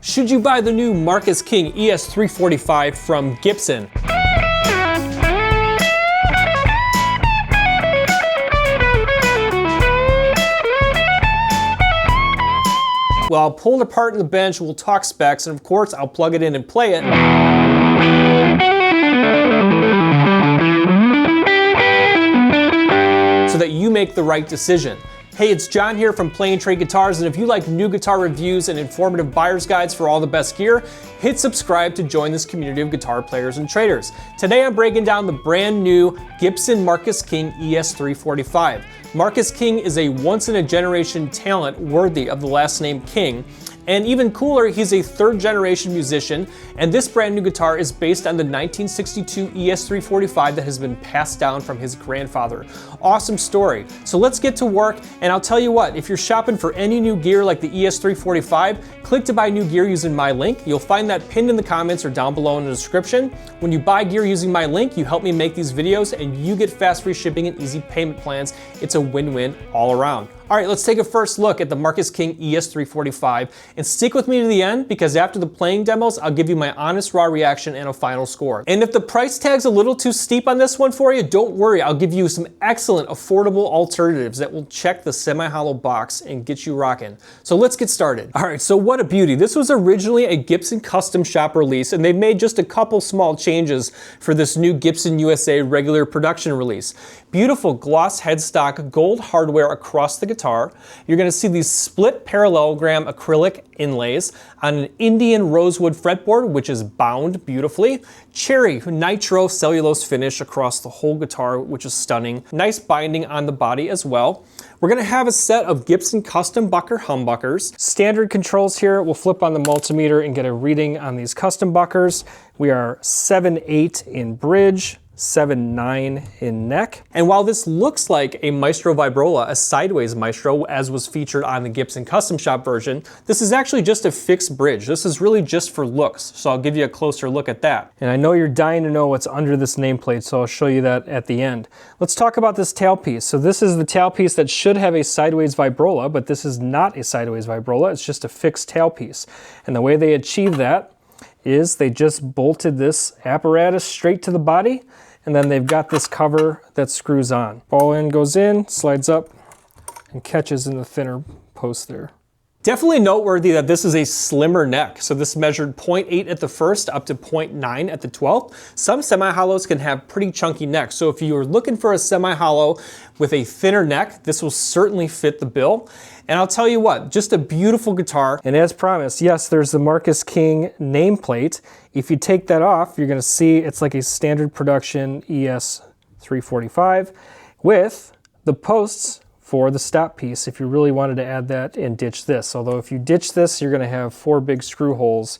Should you buy the new Marcus King ES-345 from Gibson? Well, I'll pull it apart in the bench, we'll talk specs, and of course I'll plug it in and play it. So that you make the right decision. Hey, it's John here from Play and Trade Guitars, and if you like new guitar reviews and informative buyer's guides for all the best gear, hit subscribe to join this community of guitar players and traders. Today I'm breaking down the brand new Gibson Marcus King ES-345. Marcus King is a once-in-a-generation talent worthy of the last name King. And even cooler, he's a third-generation musician, and this brand new guitar is based on the 1962 ES-345 that has been passed down from his grandfather. Awesome story. So let's get to work, and I'll tell you what, if you're shopping for any new gear like the ES-345, click to buy new gear using my link. You'll find that pinned in the comments or down below in the description. When you buy gear using my link, you help me make these videos, and you get fast free shipping and easy payment plans. It's a win-win all around. All right, let's take a first look at the Marcus King ES-345, and stick with me to the end because after the playing demos, I'll give you my honest raw reaction and a final score. And if the price tag's a little too steep on this one for you, don't worry, I'll give you some excellent affordable alternatives that will check the semi-hollow box and get you rocking. So let's get started. All right, so what a beauty. This was originally a Gibson custom shop release, and they've made just a couple small changes for this new Gibson USA regular production release. Beautiful gloss headstock gold hardware across the guitar. You're going to see these split parallelogram acrylic inlays on an Indian rosewood fretboard, which is bound beautifully. Cherry nitro cellulose finish across the whole guitar, which is stunning. Nice binding on the body as well. We're going to have a set of Gibson custom bucker humbuckers. Standard controls here. We'll flip on the multimeter and get a reading on these custom buckers. We are 7/8 in bridge, 7/9 in neck. And while this looks like a Maestro Vibrola, a sideways Maestro, as was featured on the Gibson Custom Shop version, this is actually just a fixed bridge. This is really just for looks, so I'll give you a closer look at that. And I know you're dying to know what's under this nameplate, so I'll show you that at the end. Let's talk about this tailpiece. So this is the tailpiece that should have a sideways Vibrola, but this is not a sideways Vibrola, it's just a fixed tailpiece. And the way they achieve that is they just bolted this apparatus straight to the body, and then they've got this cover that screws on. Ball end goes in, slides up, and catches in the thinner post there. Definitely noteworthy that this is a slimmer neck. So this measured 0.8 at the first up to 0.9 at the 12th. Some semi-hollows can have pretty chunky necks. So if you're looking for a semi-hollow with a thinner neck, this will certainly fit the bill. And I'll tell you what, just a beautiful guitar. And as promised, yes, there's the Marcus King nameplate. If you take that off, you're gonna see it's like a standard production ES-345 with the posts for the stop piece if you really wanted to add that and ditch this. Although if you ditch this, you're gonna have 4 big screw holes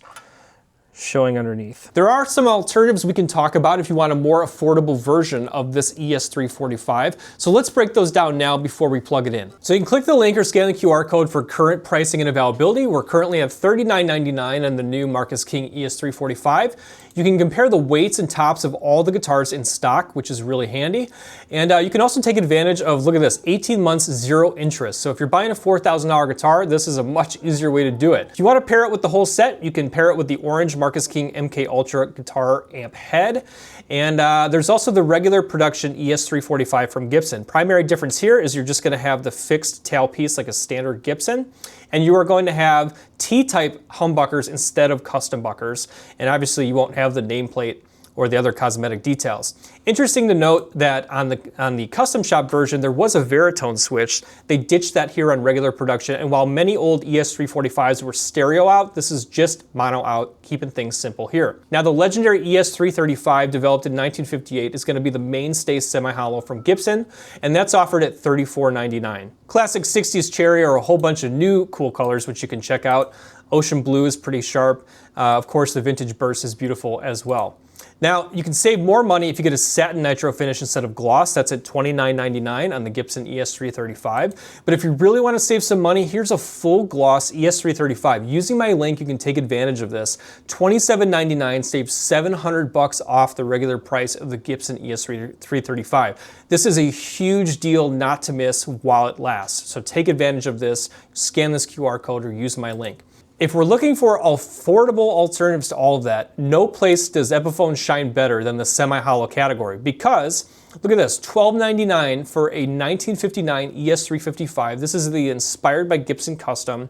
showing underneath. There are some alternatives we can talk about if you want a more affordable version of this ES-345. So let's break those down now before we plug it in. So you can click the link or scan the QR code for current pricing and availability. We're currently at $39.99 on the new Marcus King ES-345. You can compare the weights and tops of all the guitars in stock, which is really handy. And you can also take advantage of, look at this, 18 months, 0 interest. So if you're buying a $4,000 guitar, this is a much easier way to do it. If you want to pair it with the whole set, you can pair it with the orange Marcus King MK Ultra guitar amp head. And there's also the regular production ES-345 from Gibson. Primary difference here is you're just going to have the fixed tailpiece like a standard Gibson, and you are going to have T-type humbuckers instead of custom buckers, and obviously you won't have the nameplate or the other cosmetic details. Interesting to note that on the custom shop version, there was a Veritone switch. They ditched that here on regular production, and while many old ES-345s were stereo out, this is just mono out, keeping things simple here. Now the legendary ES-335, developed in 1958, is gonna be the mainstay semi-hollow from Gibson, and that's offered at $34.99. Classic 60s cherry or a whole bunch of new cool colors, which you can check out. Ocean blue is pretty sharp. Of course, the vintage burst is beautiful as well. Now, you can save more money if you get a satin nitro finish instead of gloss. That's at $29.99 on the Gibson ES-335. But if you really want to save some money, here's a full gloss ES-335. Using my link, you can take advantage of this. $27.99 saves $700 off the regular price of the Gibson ES-335. This is a huge deal not to miss while it lasts. So take advantage of this, scan this QR code, or use my link. If we're looking for affordable alternatives to all of that, no place does Epiphone shine better than the semi-hollow category, because look at this, $12.99 for a 1959 ES-345. This is the inspired by Gibson custom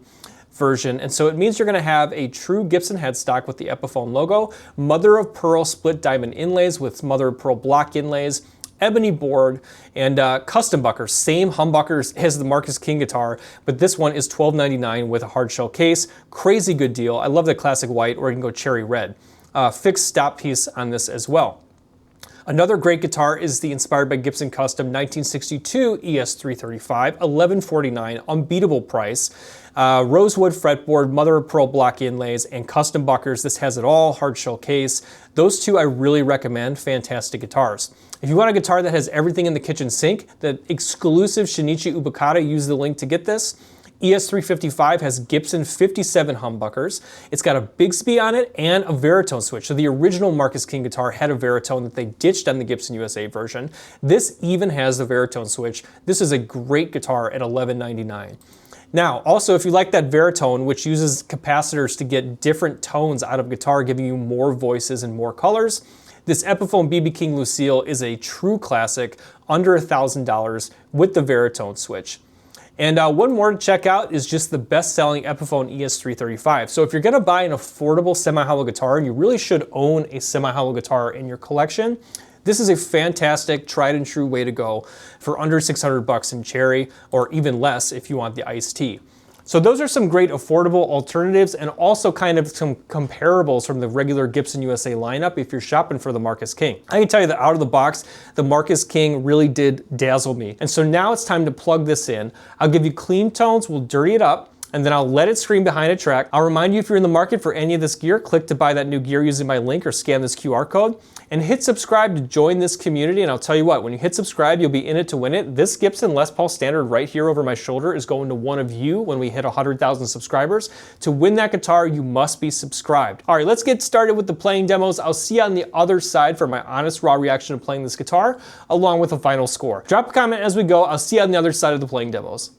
version, and so it means you're going to have a true Gibson headstock with the Epiphone logo, mother of pearl split diamond inlays with mother of pearl block inlays, ebony board, and custom buckers. Same humbuckers as the Marcus King guitar, but this one is $12.99 with a hard shell case. Crazy good deal. I love the classic white, or you can go cherry red. Fixed stop piece on this as well. Another great guitar is the inspired by Gibson custom 1962 ES-345, $11.49, unbeatable price. Rosewood fretboard, mother of pearl block inlays, and custom buckers. This has it all, hard shell case. Those two I really recommend, fantastic guitars. If you want a guitar that has everything in the kitchen sink, the exclusive Shinichi Ubukata, use the link to get this. ES-355 has Gibson 57 humbuckers. It's got a Bigsby on it and a Veritone switch. So the original Marcus King guitar had a Veritone that they ditched on the Gibson USA version. This even has the Veritone switch. This is a great guitar at $11.99. Now, also, if you like that Veritone, which uses capacitors to get different tones out of guitar, giving you more voices and more colors, this Epiphone BB King Lucille is a true classic, under $1,000 with the Veritone switch. And one more to check out is just the best-selling Epiphone ES-345. So if you're gonna buy an affordable semi-hollow guitar, and you really should own a semi-hollow guitar in your collection, this is a fantastic, tried and true way to go for under 600 bucks in cherry, or even less if you want the iced tea. So those are some great affordable alternatives, and also kind of some comparables from the regular Gibson USA lineup if you're shopping for the Marcus King. I can tell you that out of the box, the Marcus King really did dazzle me. And so now it's time to plug this in. I'll give you clean tones, we'll dirty it up, and then I'll let it scream behind a track. I'll remind you, if you're in the market for any of this gear, click to buy that new gear using my link or scan this QR code, and hit subscribe to join this community. And I'll tell you what, when you hit subscribe, you'll be in it to win it. This Gibson Les Paul Standard right here over my shoulder is going to one of you when we hit 100,000 subscribers. To win that guitar, you must be subscribed. All right, let's get started with the playing demos. I'll see you on the other side for my honest, raw reaction to playing this guitar, along with a final score. Drop a comment as we go. I'll see you on the other side of the playing demos.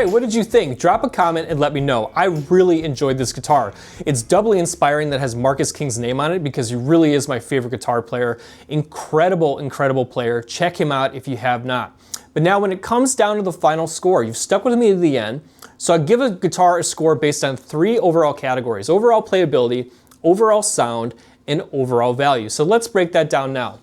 What did you think? Drop a comment and let me know. I really enjoyed this guitar. It's doubly inspiring that it has Marcus King's name on it, because he really is my favorite guitar player. Incredible, incredible player. Check him out if you have not. But now when it comes down to the final score, you've stuck with me to the end. So I give a guitar a score based on 3 overall categories: overall playability, overall sound, and overall value. So let's break that down now.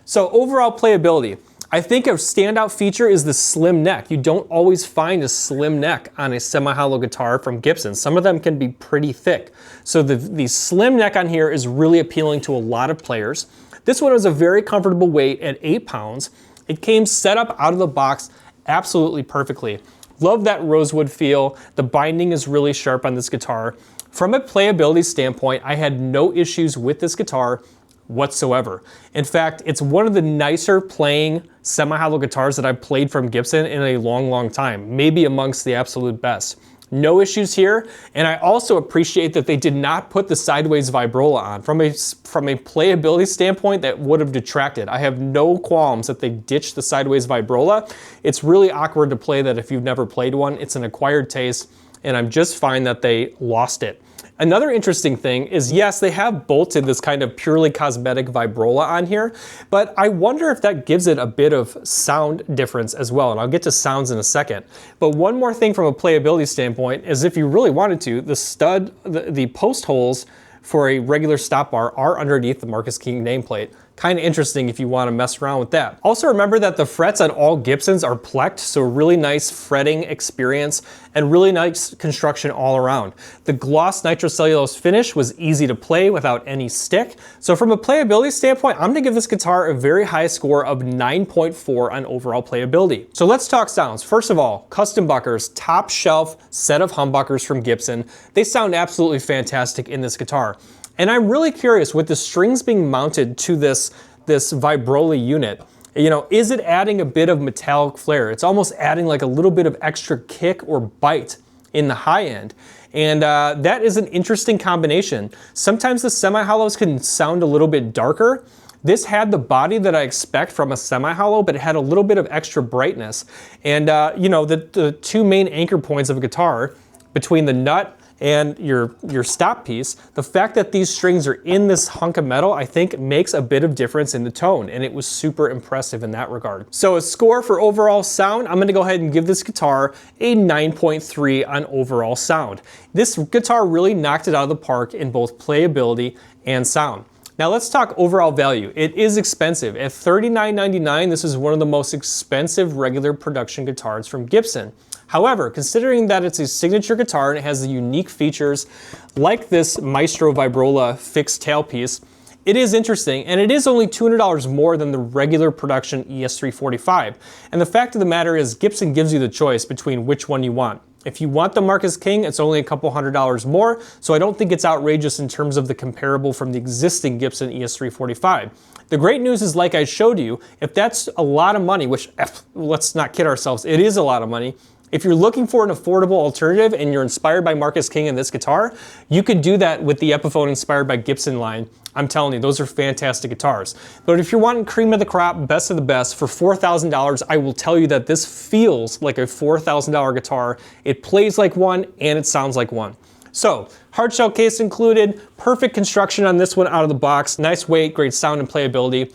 So overall playability. I think a standout feature is the slim neck. You don't always find a slim neck on a semi-hollow guitar from Gibson. Some of them can be pretty thick. So the slim neck on here is really appealing to a lot of players. This one is a very comfortable weight at 8 pounds. It came set up out of the box absolutely perfectly. Love that rosewood feel. The binding is really sharp on this guitar. From a playability standpoint, I had no issues with this guitar whatsoever. In fact, it's one of the nicer playing semi-hollow guitars that I've played from Gibson in a long, long time, maybe amongst the absolute best. No issues here, and I also appreciate that they did not put the sideways vibrola on. From a playability standpoint, that would have detracted. I have no qualms that they ditched the sideways vibrola. It's really awkward to play that if you've never played one. It's an acquired taste, and I'm just fine that they lost it. Another interesting thing is, yes, they have bolted this kind of purely cosmetic vibrola on here, but I wonder if that gives it a bit of sound difference as well, and I'll get to sounds in a second. But one more thing from a playability standpoint is if you really wanted to, the post holes for a regular stop bar are underneath the Marcus King nameplate. Kind of interesting if you want to mess around with that. Also remember that the frets on all Gibsons are plecked, so really nice fretting experience and really nice construction all around. The gloss nitrocellulose finish was easy to play without any stick. So from a playability standpoint, I'm gonna give this guitar a very high score of 9.4 on overall playability. So let's talk sounds. First of all, custom buckers, top shelf set of humbuckers from Gibson. They sound absolutely fantastic in this guitar. And I'm really curious with the strings being mounted to this vibrola unit, you know, is it adding a bit of metallic flair? It's almost adding like a little bit of extra kick or bite in the high end. And that is an interesting combination. Sometimes the semi-hollows can sound a little bit darker. This had the body that I expect from a semi-hollow, but it had a little bit of extra brightness. And you know, the two main anchor points of a guitar between the nut and your stop piece, the fact that these strings are in this hunk of metal, I think makes a bit of difference in the tone, and it was super impressive in that regard. So a score for overall sound, I'm gonna go ahead and give this guitar a 9.3 on overall sound. This guitar really knocked it out of the park in both playability and sound. Now let's talk overall value. It is expensive. At $39.99, this is one of the most expensive regular production guitars from Gibson. However, considering that it's a signature guitar and it has the unique features like this Maestro Vibrola fixed tailpiece, it is interesting, and it is only $200 more than the regular production ES-345. And the fact of the matter is Gibson gives you the choice between which one you want. If you want the Marcus King, it's only a couple $100 more, so I don't think it's outrageous in terms of the comparable from the existing Gibson ES-345. The great news is, like I showed you, if that's a lot of money, which, let's not kid ourselves, it is a lot of money. If you're looking for an affordable alternative and you're inspired by Marcus King and this guitar, you could do that with the Epiphone inspired by Gibson line. I'm telling you, those are fantastic guitars. But if you're wanting cream of the crop, best of the best, for $4,000, I will tell you that this feels like a $4,000 guitar. It plays like one and it sounds like one. So, hard shell case included, perfect construction on this one out of the box, nice weight, great sound and playability.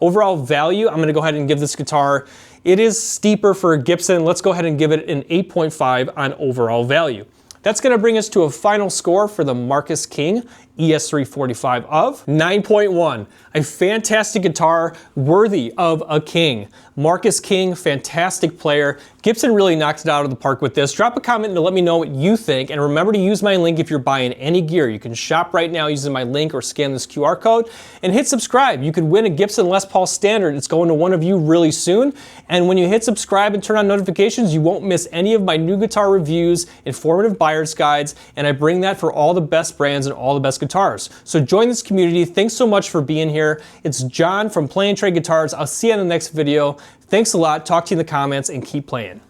Overall value, I'm gonna go ahead and give this guitar, it is steeper for a Gibson. Let's go ahead and give it an 8.5 on overall value. That's gonna bring us to a final score for the Marcus King ES-345 of 9.1. A fantastic guitar worthy of a king. Marcus King, fantastic player. Gibson really knocked it out of the park with this. Drop a comment to let me know what you think, and remember to use my link if you're buying any gear. You can shop right now using my link or scan this QR code and hit subscribe. You could win a Gibson Les Paul Standard. It's going to one of you really soon. And when you hit subscribe and turn on notifications, you won't miss any of my new guitar reviews, informative buyer's guides, and I bring that for all the best brands and all the best guitars. So join this community. Thanks so much for being here. It's John from Play and Trade Guitars. I'll see you in the next video. Thanks a lot. Talk to you in the comments and keep playing.